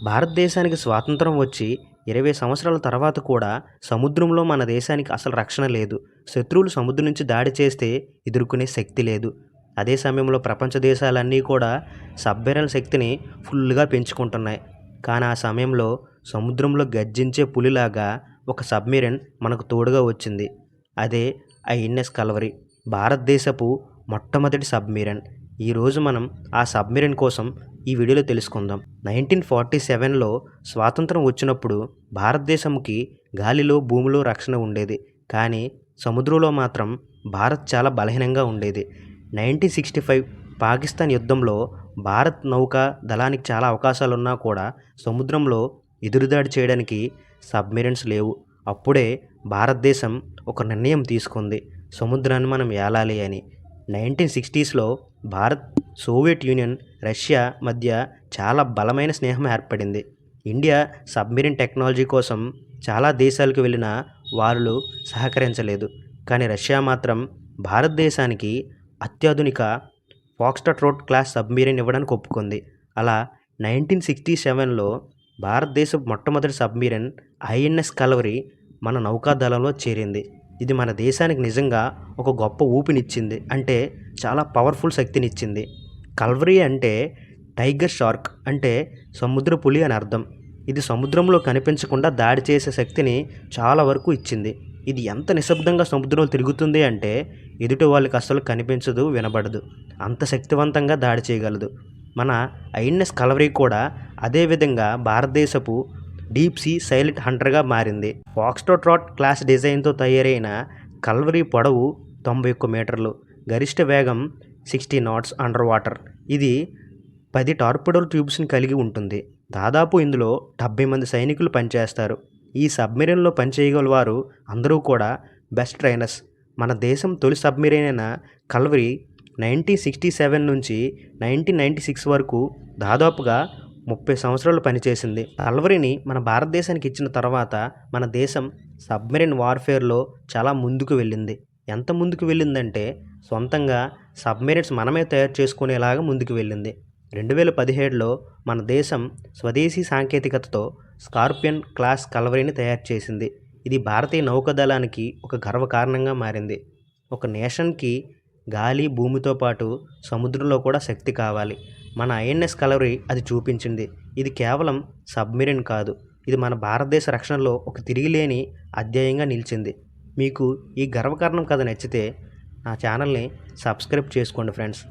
భారతదేశానికి స్వాతంత్రం వచ్చి 20 సంవత్సరాల తర్వాత కూడా సముద్రంలో మన దేశానికి అసలు రక్షణ లేదు. శత్రువులు సముద్రం నుంచి దాడి చేస్తే ఎదుర్కొనే శక్తి లేదు. అదే సమయంలో ప్రపంచ దేశాలన్నీ కూడా సబ్మెరైన్ శక్తిని ఫుల్‌గా పెంచుకుంటున్నాయి. కానీ ఆ సమయంలో సముద్రంలో గర్జించే పులిలాగా ఒక సబ్మెరైన్ మనకు తోడుగా వచ్చింది. అదే ఐఎన్ఎస్ కల్వరి. భారతదేశపు మొట్టమొదటి సబ్మెరైన్. ఈరోజు మనం ఆ సబ్మెరైన్ కోసం ఈ వీడియోలో తెలుసుకుందాం. 1947లో స్వాతంత్రం వచ్చినప్పుడు భారతదేశంకి గాలిలో, భూమిలో రక్షణ ఉండేది. కానీ సముద్రంలో మాత్రం భారత్ చాలా బలహీనంగా ఉండేది. 1965 పాకిస్తాన్ యుద్ధంలో భారత్ నౌకా దళానికి చాలా అవకాశాలున్నా కూడా సముద్రంలో ఎదురుదాడి చేయడానికి సబ్మెరైన్స్ లేవు. అప్పుడే భారతదేశం ఒక నిర్ణయం తీసుకుంది, సముద్రాన్ని మనం ఏలాలి అని. 1960స్లో భారత్, సోవియట్ యూనియన్, రష్యా మధ్య చాలా బలమైన స్నేహం ఏర్పడింది. ఇండియా సబ్మెరైన్ టెక్నాలజీ కోసం చాలా దేశాలకు వెళ్ళినా వాళ్ళు సహకరించలేదు. కానీ రష్యా మాత్రం భారతదేశానికి అత్యాధునిక ఫాక్స్ట్రాట్ క్లాస్ సబ్మెరైన్ ఇవ్వడానికి ఒప్పుకుంది. అలా 1967లో భారతదేశపు మొట్టమొదటి సబ్మెరైన్ ఐఎన్ఎస్ కల్వరి మన నౌకాదళంలో చేరింది. ఇది మన దేశానికి నిజంగా ఒక గొప్ప ఊపినిచ్చింది. అంటే చాలా పవర్ఫుల్ శక్తినిచ్చింది. కల్వరి అంటే టైగర్ షార్క్, అంటే సముద్ర పులి అని అర్థం. ఇది సముద్రంలో కనిపించకుండా దాడి చేసే శక్తిని చాలా వరకు ఇచ్చింది. ఇది ఎంత నిశ్శబ్దంగా సముద్రంలో తిరుగుతుంది అంటే ఎదుటి వాళ్ళకి అస్సలు కనిపించదు, వినబడదు. అంత శక్తివంతంగా దాడి చేయగలదు. మన ఐఎన్ఎస్ కల్వరి కూడా అదేవిధంగా భారతదేశపు డీప్ సీ సైలెంట్ హంటర్గా మారింది. ఫాక్స్ట్రాట్ క్లాస్ డిజైన్తో తయారైన కల్వరి పొడవు 91 మీటర్లు, గరిష్ట వేగం 60 knots అండర్ వాటర్. ఇది 10 టార్పెడో ట్యూబ్స్ని కలిగి ఉంటుంది. దాదాపు ఇందులో 70 మంది సైనికులు పనిచేస్తారు. ఈ సబ్మెరైన్లో పనిచేయగల వారు అందరూ కూడా బెస్ట్ ట్రైనర్స్. మన దేశం తొలి సబ్మెరైన్ అయిన కల్వరి 1967 నుంచి 1996 వరకు దాదాపుగా 30 సంవత్సరాలు పనిచేసింది. కల్వరిని మన భారతదేశానికి ఇచ్చిన తర్వాత మన దేశం సబ్మెరైన్ వార్ఫేర్లో చాలా ముందుకు వెళ్ళింది. ఎంత ముందుకు వెళ్ళిందంటే సొంతంగా సబ్మెరైన్స్ మనమే తయారు చేసుకునేలాగా ముందుకు వెళ్ళింది. 2017లో మన దేశం స్వదేశీ సాంకేతికతతో స్కార్పియన్ క్లాస్ కల్వరిని తయారు చేసింది. ఇది భారతీయ నౌకాదళానికి ఒక గర్వకారణంగా మారింది. ఒక నేషన్కి గాలి, భూమితో పాటు సముద్రంలో కూడా శక్తి కావాలి. మన ఐఎన్ఎస్ కల్వరి అది చూపించింది. ఇది కేవలం సబ్మెరైన్ కాదు, ఇది మన భారతదేశ రక్షణలో ఒక తిరిగిలేని అధ్యాయంగా నిలిచింది. మీకు ఈ గర్వకారణం కథ నచ్చితే నా ఛానల్ని సబ్స్క్రైబ్ చేసుకోండి ఫ్రెండ్స్.